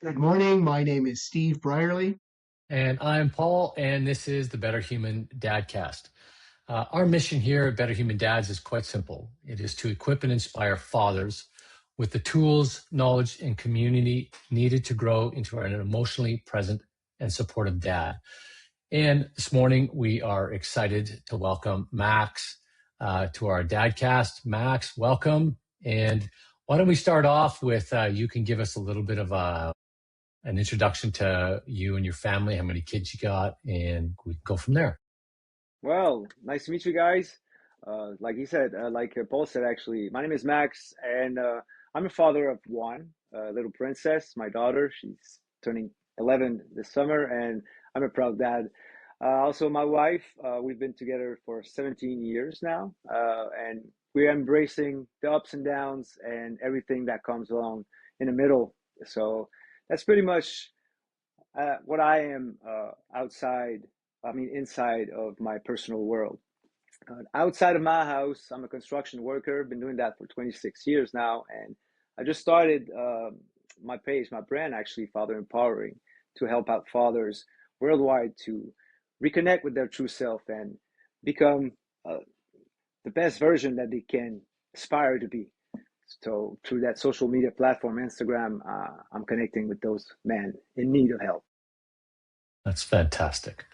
Good morning. My name is Steve Brierly. And I'm Paul, and this is the Better Human Dadcast. Our mission here at Better Human Dads is quite simple. It is to equip and inspire fathers with the tools, knowledge, and community needed to grow into an emotionally present and supportive dad. And this morning, we are excited to welcome Max to our Dadcast. Max, welcome. And why don't we start off with you can give us a little bit of an introduction to you and your family, how many kids you got, and we can go from there. Well, nice to meet you guys. Like you said, Paul said, actually, my name is Max, and I'm a father of one, little princess, my daughter. She's turning 11 this summer, and I'm a proud dad. Also, my wife, we've been together for 17 years now, and we're embracing the ups and downs and everything that comes along in the middle. So that's pretty much what I am inside of my personal world. Outside of my house, I'm a construction worker. Been doing that for 26 years now, and I just started my page, my brand, actually, Father Empowering, to help out fathers worldwide to reconnect with their true self and become uh, the best version that they can aspire to be. So through that social media platform, Instagram, I'm connecting with those men in need of help. That's fantastic.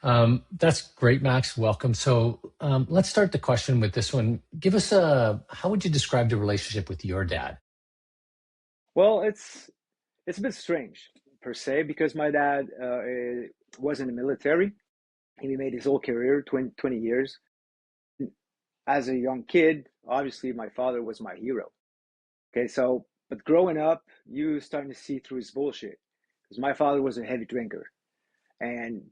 That's great, Max. Welcome. So let's start the question with this one. Give us how would you describe the relationship with your dad? Well, it's a bit strange per se because my dad was in the military. He made his whole career, 20 years. As a young kid, obviously my father was my hero. Okay, so but growing up, you starting to see through his bullshit because my father was a heavy drinker, and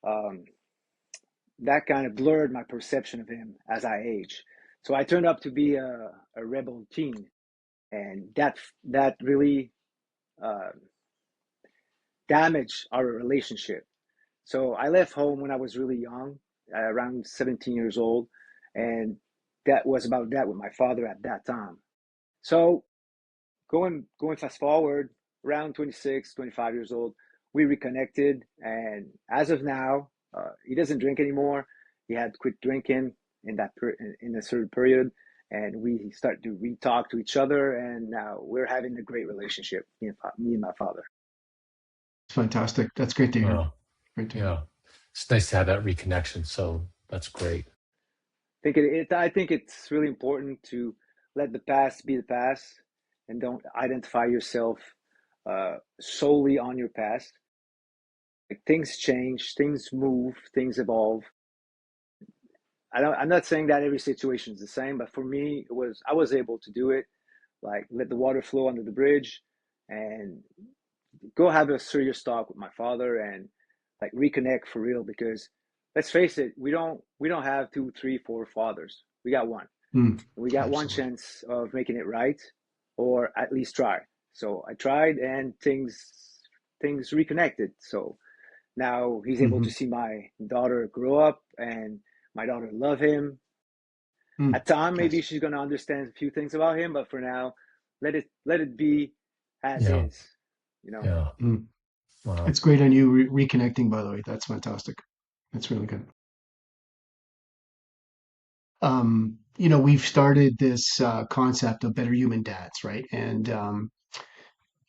um, that kind of blurred my perception of him as I aged. So I turned up to be a rebel teen, and that really uh, damaged our relationship. So I left home when I was really young, around 17 years old, and that was about that with my father at that time. So going fast forward, around 26, 25 years old, we reconnected, and as of now, he doesn't drink anymore. He had quit drinking in a certain period, and we started to re-talk to each other, and now we're having a great relationship, me and my father. It's fantastic. That's great to hear. Uh, Great to hear. yeah, it's nice to have that reconnection. So that's great. I think it's really important to let the past be the past and don't identify yourself solely on your past. Like things change, things move, things evolve. I'm not saying that every situation is the same, but for me, I was able to do it, like let the water flow under the bridge, and go have a serious talk with my father and like reconnect for real. Because let's face it, we don't have two, three, four fathers. We got one. We got one Absolutely. chance of making it right, or at least try. So I tried, and things reconnected. So now he's able to Hmm. see my daughter grow up, and my daughter love him. At time, maybe Yes. she's gonna understand a few things about him, but for now, let it be as Yeah, is. You know. yeah. Mm. Wow. It's great on you reconnecting, by the way. That's fantastic. That's really good. We've started this concept of better human dads, right? And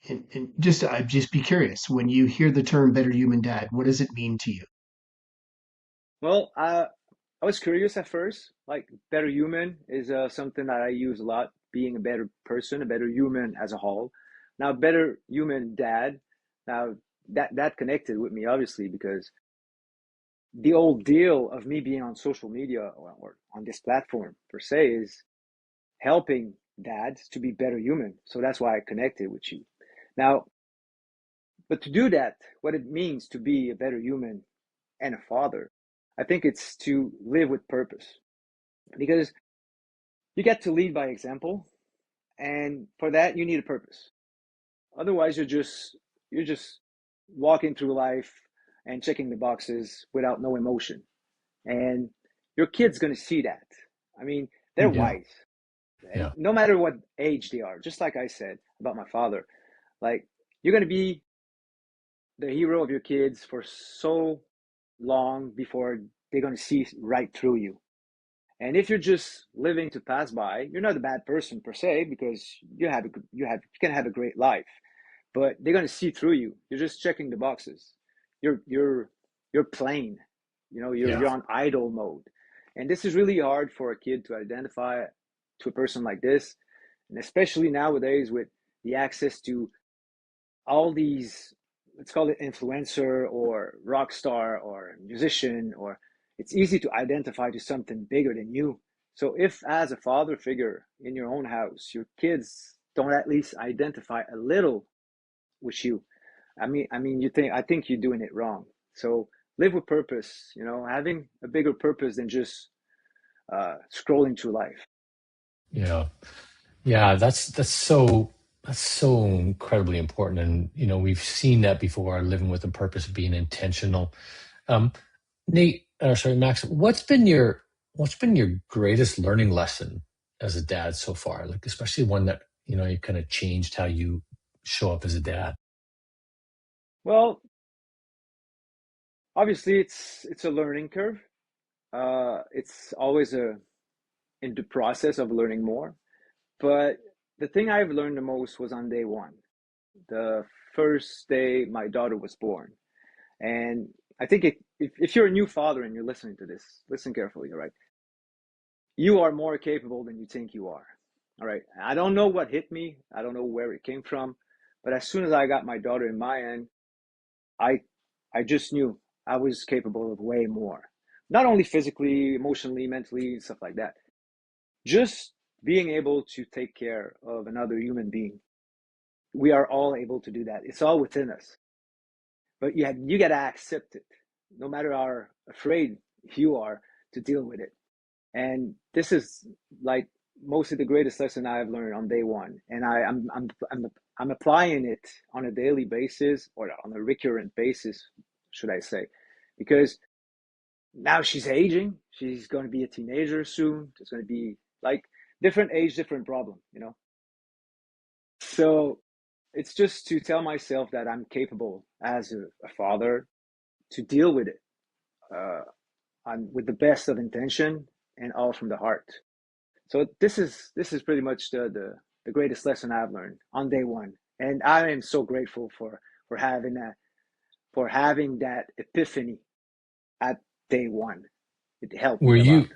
I'd just be curious, when you hear the term better human dad, what does it mean to you? Well, I was curious at first. Like, better human is something that I use a lot. Being a better person, a better human as a whole. Now, better human dad. Now that connected with me obviously because the old deal of me being on social media or on this platform per se is helping dads to be better human. So that's why I connected with you. Now, but to do that, what it means to be a better human and a father, I think it's to live with purpose because you get to lead by example, and for that you need a purpose. Otherwise, you're just walking through life and checking the boxes without no emotion, and your kid's going to see that. I mean, they're Mhm. Yeah, wise, and yeah, no matter what age they are. Just like I said about my father, Like you're going to be the hero of your kids for so long before they're going to see right through you. And if you're just living to pass by, you're not a bad person per se because you can have a great life, but they're going to see through you. You're just checking the boxes. You're plain. You know, Yeah. you're on idle mode. And this is really hard for a kid to identify to a person like this. And especially nowadays with the access to all these, let's call it influencer or rock star or musician, or it's easy to identify to something bigger than you. So if as a father figure in your own house, your kids don't at least identify a little with you, I think you're doing it wrong. So live with purpose, you know, having a bigger purpose than just scrolling through life. Yeah. Yeah, that's so incredibly important. And we've seen that before, living with a purpose, being intentional. Um, Nate, sorry, Max, what's been your greatest learning lesson as a dad so far? Like especially one that, you kind of changed how you show up as a dad. Well, obviously it's a learning curve. It's always a in the process of learning more. But the thing I've learned the most was on day one, the first day my daughter was born. And I think if you're a new father and you're listening to this, listen carefully, all right? You are more capable than you think you are. All right. I don't know what hit me. I don't know where it came from. But as soon as I got my daughter in my end, I I just knew I was capable of way more. Not only physically, emotionally, mentally, stuff like that. Just being able to take care of another human being. We are all able to do that. It's all within us. But you got to accept it, no matter how afraid you are to deal with it. And this is like mostly the greatest lesson I've learned on day one. And I'm applying it on a daily basis or on a recurrent basis, should I say, because now she's aging. She's going to be a teenager soon. It's going to be like different age, different problem, you know? So it's just to tell myself that I'm capable as a father to deal with it uh, with the best of intention and all from the heart. So this is pretty much the greatest lesson I've learned on day one, and I am so grateful for having that epiphany at day one. It helped Were me a lot. you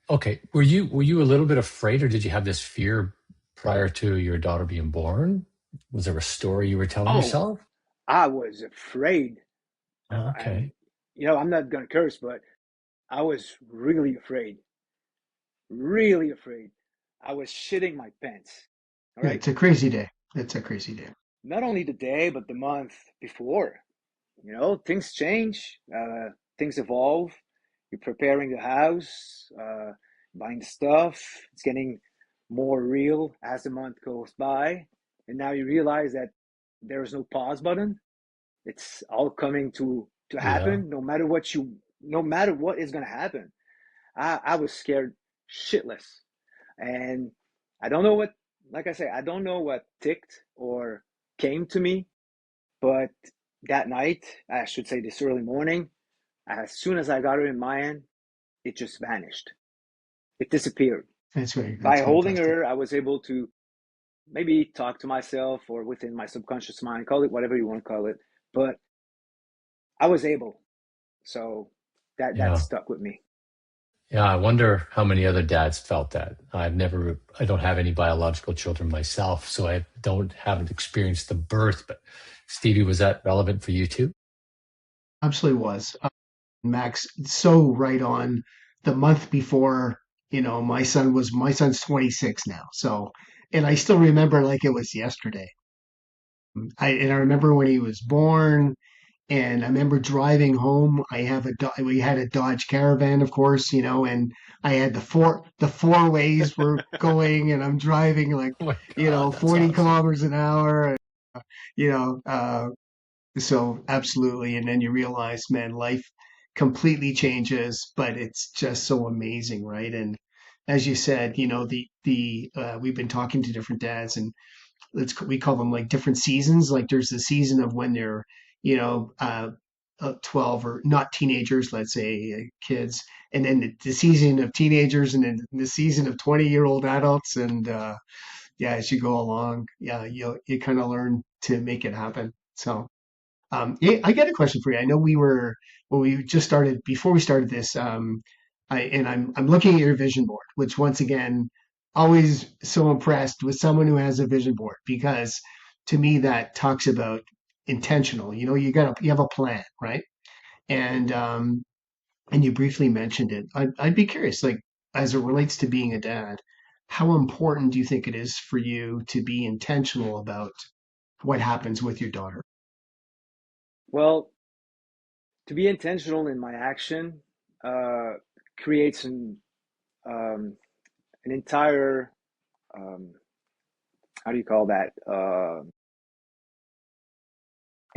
okay? Were you a little bit afraid, or did you have this fear prior to your daughter being born? Was there a story you were telling Oh, yourself? I was afraid, Oh, and okay. I'm not gonna curse, but I was really afraid. I was shitting my pants. All Yeah, right, it's a crazy day. It's a crazy day. not only the day, but the month before. Things change, things evolve. You're preparing the house, buying the stuff. It's getting more real as the month goes by. And now you realize that there is no pause button. It's all coming to Yeah. happen no matter what is going to happen. I was scared shitless. And I don't know what, like I say, I don't know what ticked or came to me, but that night, I should say this early morning, as soon as I got her in my hand, it just vanished. It disappeared. That's great. By That's holding fantastic. her, I was able to maybe talk to myself or within my subconscious mind, call it whatever you want to call it, but I was able. So that Yeah. stuck with me. Yeah, I wonder how many other dads felt that. I don't have any biological children myself, so haven't experienced the birth. But Stevie, was that relevant for you too? Absolutely was. Max, so right on. The month before, my son's 26 now. So, and I still remember like it was yesterday. I remember when he was born, and I remember driving home. We had a Dodge Caravan, of course, and I had the four ways were going, and I'm driving like, Oh my God, that's 40 awesome. kilometers an hour, you know, uh, so absolutely. And then you realize, man, life completely changes, but it's just so amazing, right? And as you said, we've been talking to different dads, and we call them like different seasons. Like there's the season of when they're, you know, 12 or not teenagers, let's say kids, and then the season of teenagers, and then the season of 20-year-old adults. And yeah, as you go along, yeah, you kind of learn to make it happen. So yeah, I got a question for you. I know we were when we just started before we started this. I'm looking at your vision board, which once again, always so impressed with someone who has a vision board because to me that talks about intentional. You know, you have a plan, right? And and you briefly mentioned it. I'd be curious, like as it relates to being a dad, how important do you think it is for you to be intentional about what happens with your daughter? Well, to be intentional in my action uh, creates an entire um, how do you call that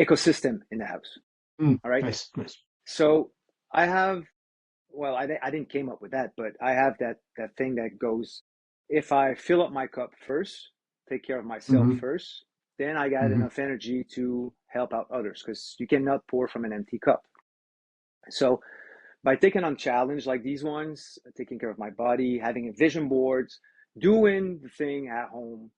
ecosystem in the house. Mm, All right. nice, nice. So I have, well, I didn't came up with that, but I have that thing that goes, if I fill up my cup first, take care of myself Hmm. first, then I got Hmm. enough energy to help out others because you cannot pour from an empty cup. So by taking on challenge like these ones, taking care of my body, having a vision boards, doing the thing at home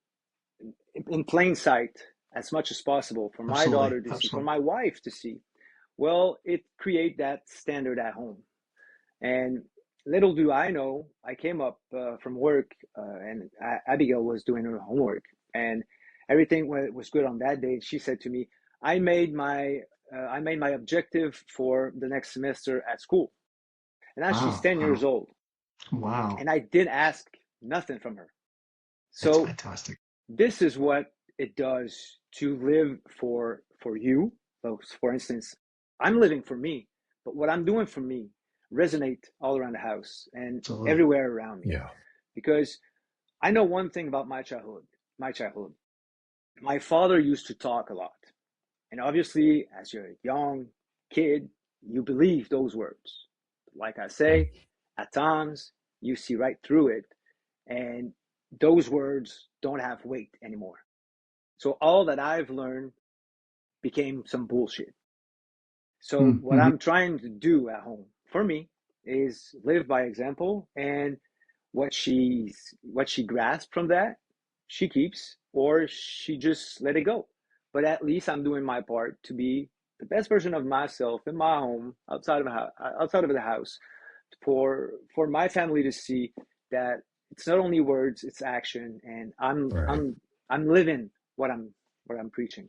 in plain sight as much as possible for my Absolutely, daughter to see, for absolutely. my wife to see, well, it create that standard at home. And little do I know, I came up from work and Abigail was doing her homework and everything was good on that day. She said to me, I made my I made my objective for the next semester at school. And now she's Wow, 10 years wow, old. wow. And I did ask nothing from her. That's So fantastic. this is what it does to live for you. So for instance, I'm living for me, but what I'm doing for me resonate all around the house and Absolutely. everywhere around me. Yeah. Because I know one thing about my childhood. My childhood. My father used to talk a lot. And obviously, as you're a young kid, you believe those words. Like I Mm. say, at times you see right through it, and those words don't have weight anymore. So all that I've learned became some bullshit. So what Mm-hmm. I'm trying to do at home for me is live by example, and what she grasped from that, she keeps, or she just let it go. But at least I'm doing my part to be the best version of myself in my home, outside of the house, for my family to see that it's not only words, it's action, and Right. I'm living what I'm preaching.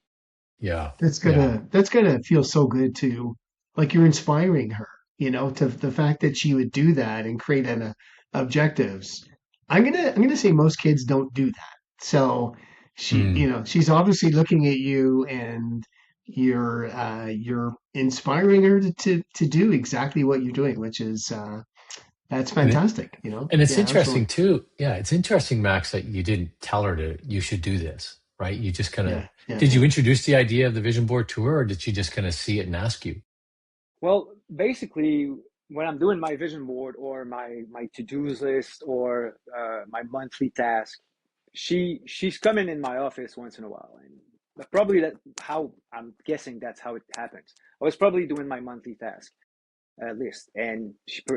Yeah. That's Yeah. gonna feel so good to like you're inspiring her, you know, to the fact that she would do that and create an objectives. I'm gonna say most kids don't do that. So she, Mm. you know, she's obviously looking at you and you're inspiring her to do exactly what you're doing, which is that's And it, fantastic, you know? and it's Yeah, interesting absolutely. too. Yeah, it's interesting, Max, that you didn't tell her to you should do this, right? You just kind of Yeah, yeah, did you yeah. introduce the idea of the vision board to her, or did she just kind of see it and ask you? Well, basically, when I'm doing my vision board or my to-dos list or my monthly task, she's coming in my office once in a while, and probably that how I'm guessing that's how it happens. I was probably doing my monthly task list, and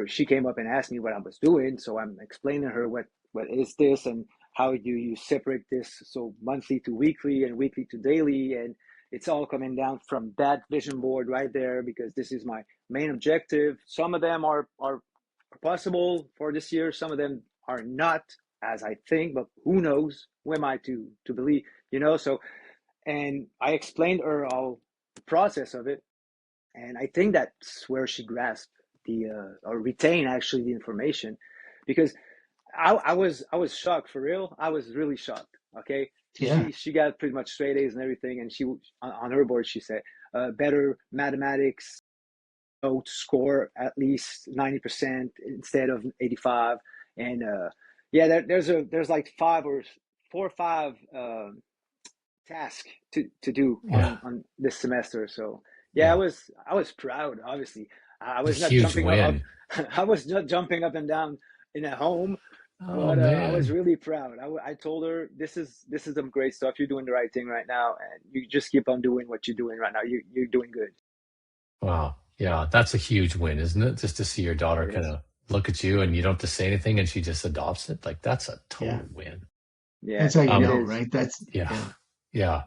she came up and asked me what I was doing, so I'm explaining to her what is this and how do you separate this, so monthly to weekly and weekly to daily, and it's all coming down from that vision board right there because this is my main objective. Some of them are possible for this year, some of them are not, as I think, but who knows? Who am I to believe? So, and I explained her all the process of it, and I think that's where she grasped the or retained actually the information, because I was shocked for real. I was really shocked. Okay, Yeah. she got pretty much straight A's and everything, and she on her board she said better mathematics, to score at least 90% instead of 85, and yeah, there's like five or four or five task to do Yeah. on this semester. So yeah, Yeah. I was proud. Obviously, I A was not huge jumping up. win. I was not jumping up and down in a home. Oh But I was man. really proud. I told her, this is some great stuff. You're doing the right thing right now, and you just keep on doing what you're doing right now. You're doing good. Wow. Yeah, that's a huge win, isn't it? Just to see your daughter It kind is. of look at you and you don't have to say anything and she just adopts it. Like that's a Yeah. total win. Yeah, That's how you it know, Um, is. right? That's yeah. yeah. Yeah.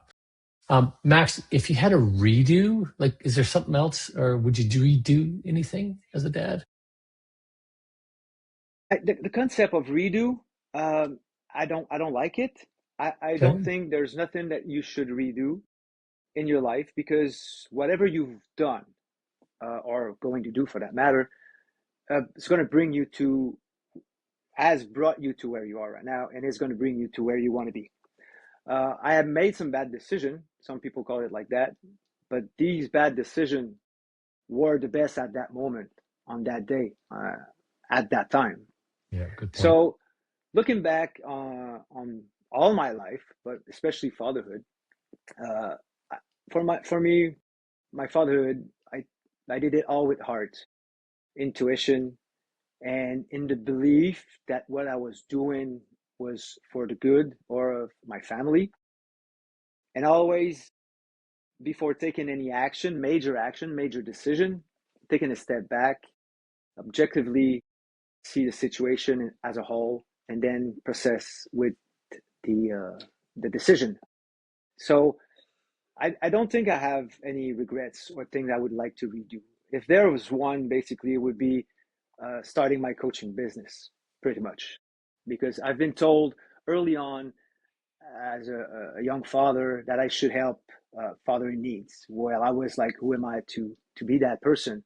Max, if you had a redo, like, is there something else or would you redo anything as a dad? The concept of redo, um, I don't like it. I don't Okay. think there's nothing that you should redo in your life because whatever you've done or going to do for that matter, it's going to bring you to has brought you to where you are right now, and is going to bring you to where you want to be. I have made some bad decisions. Some people call it like that, but these bad decisions were the best at that moment, on that day, at that time. Yeah, good point. So looking back on all my life, but especially fatherhood, uh, for me, my fatherhood, I did it all with heart, intuition, and in the belief that what I was doing was for the good or of my family. And always, before taking any action, major decision, taking a step back, objectively see the situation as a whole, and then process with the decision. So I don't think I have any regrets or things I would like to redo. If there was one, basically, it would be starting my coaching business, pretty much, because I've been told early on as a young father that I should help father in needs. Well, I was like, who am I to be that person?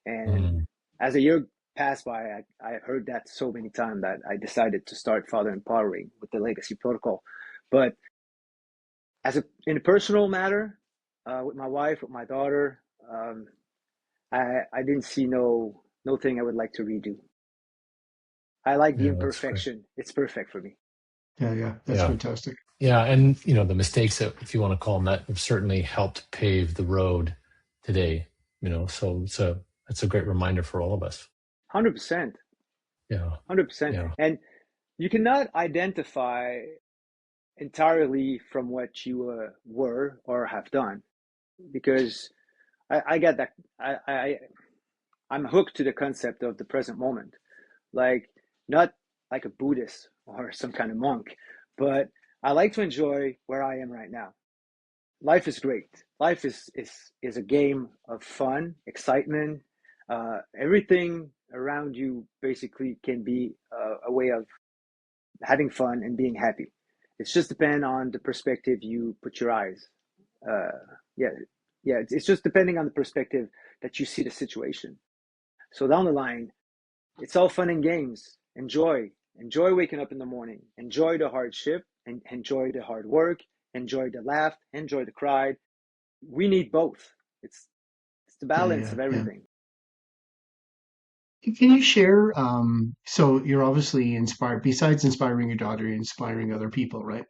And Mm, as a year passed by, I heard that so many times that I decided to start father empowering with the legacy protocol. But in a personal matter, with my wife, with my daughter, um, I didn't see no thing I would like to redo. I like the yeah, that's great. imperfection. It's perfect for me. Yeah, yeah. That's Yeah. fantastic. Yeah. And, you know, the mistakes that, if you want to call them that, have certainly helped pave the road today, you know, so it's a great reminder for all of us. 100%, Yeah. 100%. Yeah. And you cannot identify entirely from what you were or have done because I get that. I'm hooked to the concept of the present moment, like not like a Buddhist or some kind of monk, but I like to enjoy where I am right now. Life is great. Life is a game of fun, excitement. Everything around you basically can be a way of having fun and being happy. It's just depend on the perspective you put your eyes. Uh, yeah, yeah. It's just depending on the perspective that you see the situation. So down the line, it's all fun and games. Enjoy waking up in the morning. Enjoy the hardship and enjoy the hard work. Enjoy the laugh. Enjoy the cry. We need both. It's it's the Yeah, balance yeah, of yeah. everything. Can you share? So you're obviously inspired. Besides inspiring your daughter, you're inspiring other people, right?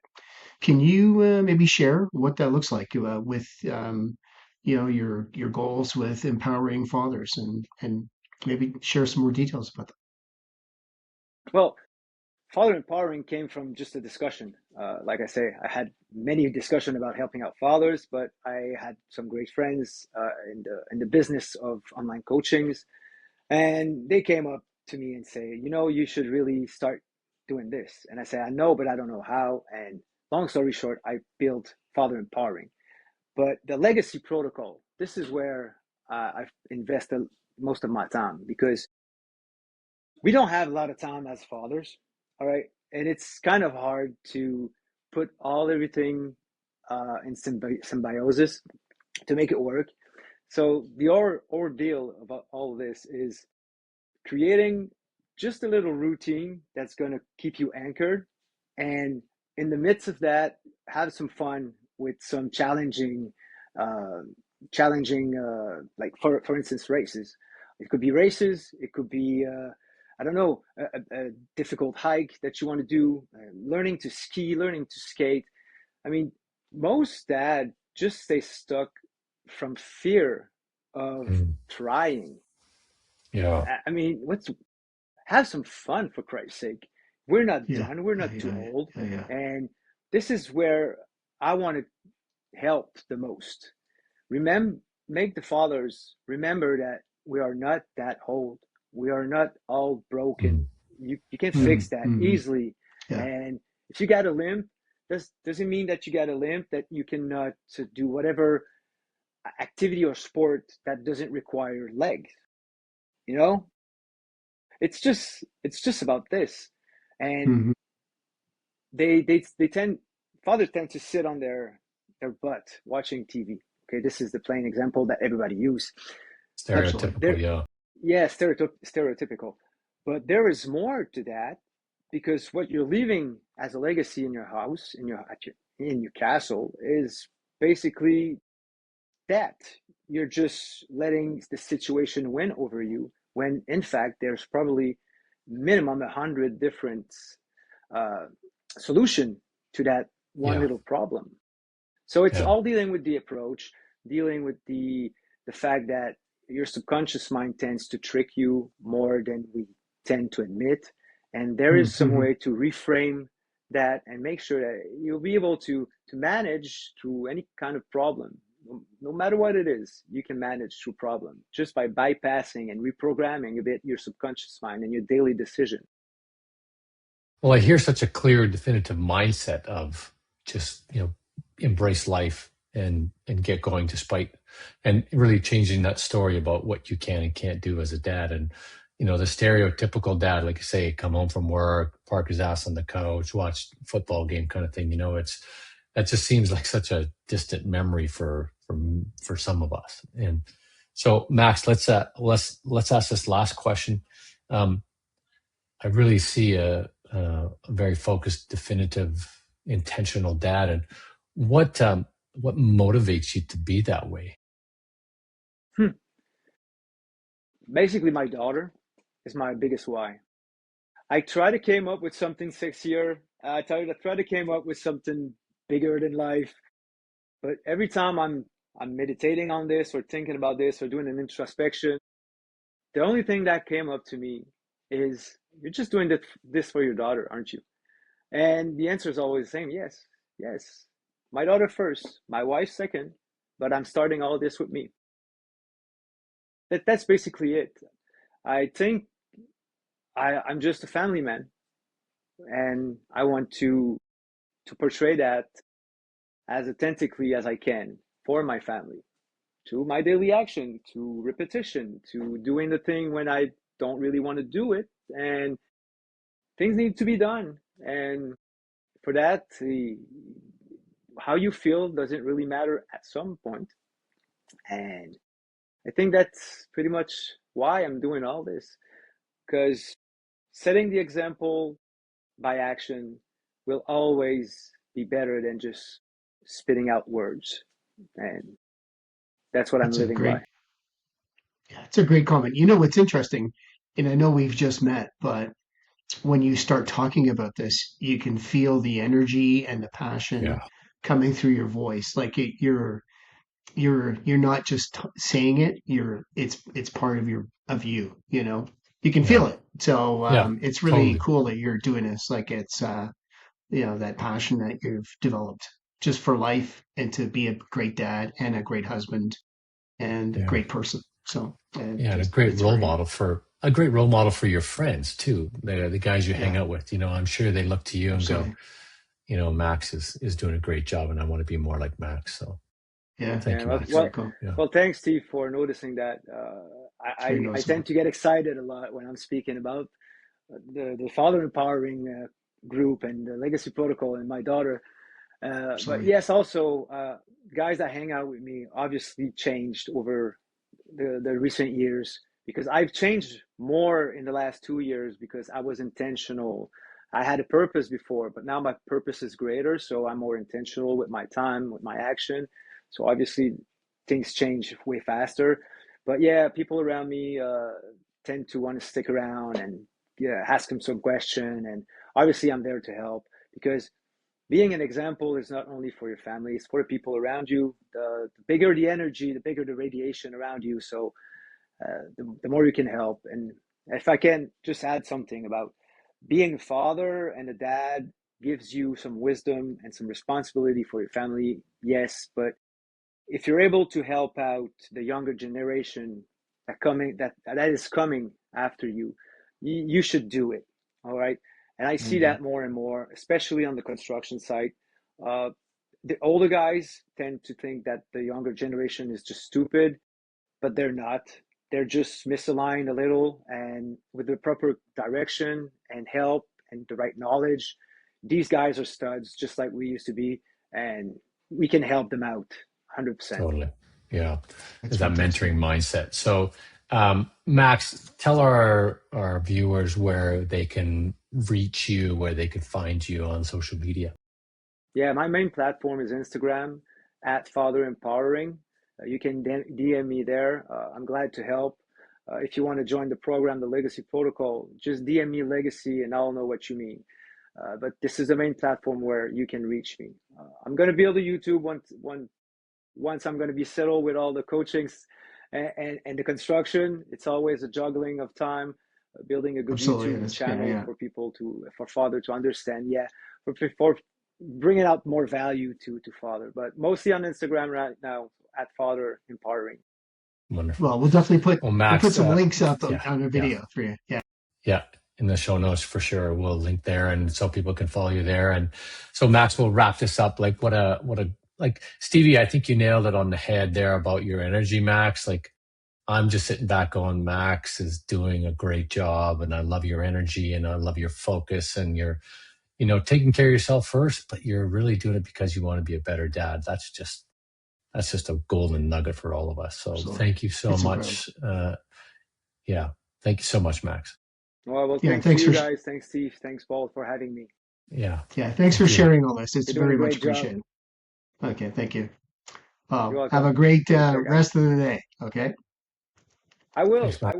Can you maybe share what that looks like with your goals with empowering fathers and maybe share some more details about Well, father empowering came from just a discussion. Like I say, I had many discussion about helping out fathers, but I had some great friends in the business of online coachings, and they came up to me and say, you should really start doing this. And I say, I know, but I don't know how. And long story short, I built Father Empowering. But the legacy protocol, this is where I've invested most of my time because we don't have a lot of time as fathers, all right? And it's kind of hard to put everything in symbiosis to make it work. So the ordeal about all this is creating just a little routine that's going to keep you anchored, and in the midst of that, have some fun with some uh, like for instance, races. It could be races. It could be I don't know, a difficult hike that you want to do, learning to ski, learning to skate. I mean, most dad just stay stuck from fear Yeah. of trying. Yeah. I mean, what's have some fun, for Christ's sake. We're not Yeah. done. We're Yeah. not too Yeah. old. Yeah. Yeah. And this is where I want to help the most. Remember, make the fathers remember that we are not that old. We are not all broken. Mm. You can fix that Mm-hmm. easily. Yeah. And if you got a limp, doesn't mean that you got a limp that you cannot to do whatever activity or sport that doesn't require legs. You know, it's just about this. And Mm-hmm. they tend fathers tend to sit on their butt watching TV. Okay, this is the plain example that everybody use. But Absolutely. Stereotypical, there, yeah. yeah, stereotypical. But there is more to that, because what you're leaving as a legacy in your house, in your castle, is basically that you're just letting the situation win over you. When in fact there's probably minimum 100 different uh, solution to that one Yeah. little problem. So it's Yeah. all dealing with the approach, dealing with the fact that your subconscious mind tends to trick you more than we tend to admit. And there is some Mm-hmm. way to reframe that and make sure that you'll be able to manage through any kind of problem. No matter what it is, you can manage through problem just by bypassing and reprogramming a bit your subconscious mind and your daily decision. Well, I hear such a clear, definitive mindset of just, embrace life and get going despite, and really changing that story about what you can and can't do as a dad. And, the stereotypical dad, like I say, come home from work, park his ass on the couch, watch football game kind of thing. That just seems like such a distant memory for some of us. And so, Max, let's ask this last question. Um, I really see a very focused, definitive, intentional dad. And what motivates you to be that way? Hmm. Basically, my daughter is my biggest why. I try to came up with something sexier. I try to came up with something bigger than life. But every time I'm meditating on this or thinking about this or doing an introspection, the only thing that came up to me is, you're just doing this for your daughter, aren't you? And the answer is always the same: yes, yes. My daughter first, my wife second, but I'm starting all this with me. That's basically it. I think I'm just a family man, and I want to portray that as authentically as I can for my family, to my daily action, to repetition, to doing the thing when I don't really want to do it, and things need to be done. And for that, how you feel doesn't really matter at some point. And I think that's pretty much why I'm doing all this, because setting the example by action will always be better than just spitting out words. And that's what I'm That's a living by. great, yeah, it's a great comment. You know what's interesting, and I know we've just met, but when you start talking about this, you can feel the energy and the passion Yeah, coming through your voice. Like you're not just saying it. It's part of you. You know, you can feel yeah, it. So yeah, it's really totally. cool that you're doing this. Like it's that passion that you've developed just for life and to be a great dad and a great husband and a Yeah, great person. So and yeah, and just a it's great. great role model for your friends too. The guys you hang Yeah, out with. I'm sure they look to you and go, absolutely. Max is doing a great job, and I want to be more like Max. So Yeah, thank Yeah, you, well, that's Max. very well, cool. Yeah, well. Thanks, Steve, for noticing that. It's very I tend noticeable. to get excited a lot when I'm speaking about the father empowering group and the legacy protocol and my daughter. But Absolutely. yes, also guys that hang out with me obviously changed over the recent years, because I've changed more in the last 2 years because I was intentional. I had a purpose before, but now my purpose is greater, so I'm more intentional with my time, with my action. So obviously things change way faster. But yeah, people around me tend to want to stick around and yeah, ask them some question. And obviously I'm there to help, because being an example is not only for your family, it's for the people around you. The bigger the energy, the bigger the radiation around you. So the more you can help. And if I can just add something about being a father and a dad gives you some wisdom and some responsibility for your family, yes, but if you're able to help out the younger generation that is coming after you should do it. All right. And I see Mhm. that more and more, especially on the construction site. uh, the older guys tend to think that the younger generation is just stupid, but they're not. They're just misaligned a little, and with the proper direction and help and the right knowledge, these guys are studs, just like we used to be, and we can help them out 100%. Totally. Yeah. That's There's that fantastic. mentoring mindset. So, Max, tell our viewers where they can reach you, where they could find you on social media. Yeah, my main platform is Instagram at Father Empowering. You can DM me there. I'm glad to help. If you want to join the program, the Legacy Protocol, just DM me Legacy and I'll know what you mean. But this is the main platform where you can reach me. I'm going to build a YouTube once I'm going to be settled with all the coachings and the construction. It's always a juggling of time, building a good Absolutely, it YouTube is. Yeah, channel yeah. for people for father to understand. Yeah, for bringing out more value to father, but mostly on Instagram right now at Father Empowering. Wonderful. Well, we'll definitely Well, we'll put Max, some links out yeah, on the yeah, video for you. Yeah, yeah. In the show notes for sure, we'll link there, and so people can follow you there. And so, Max, we'll wrap this up. Like, like Stevie. I think you nailed it on the head there about your energy, Max. Like, I'm just sitting back going, Max is doing a great job, and I love your energy, and I love your focus, and you're, taking care of yourself first, but you're really doing it because you want to be a better dad. That's just a golden nugget for all of us. So absolutely. thank you so It's incredible. much. Yeah, thank you so much, Max. Well, Yeah, thanks to you guys. Thanks, Steve. Thanks, Paul, for having me. Yeah, yeah, thanks for thank you. sharing all this. It's You're doing a very much great job. appreciated. Okay, thank you. You're Have a welcome. great Take care, guys. rest of the day. Okay. I will. Thanks, Max.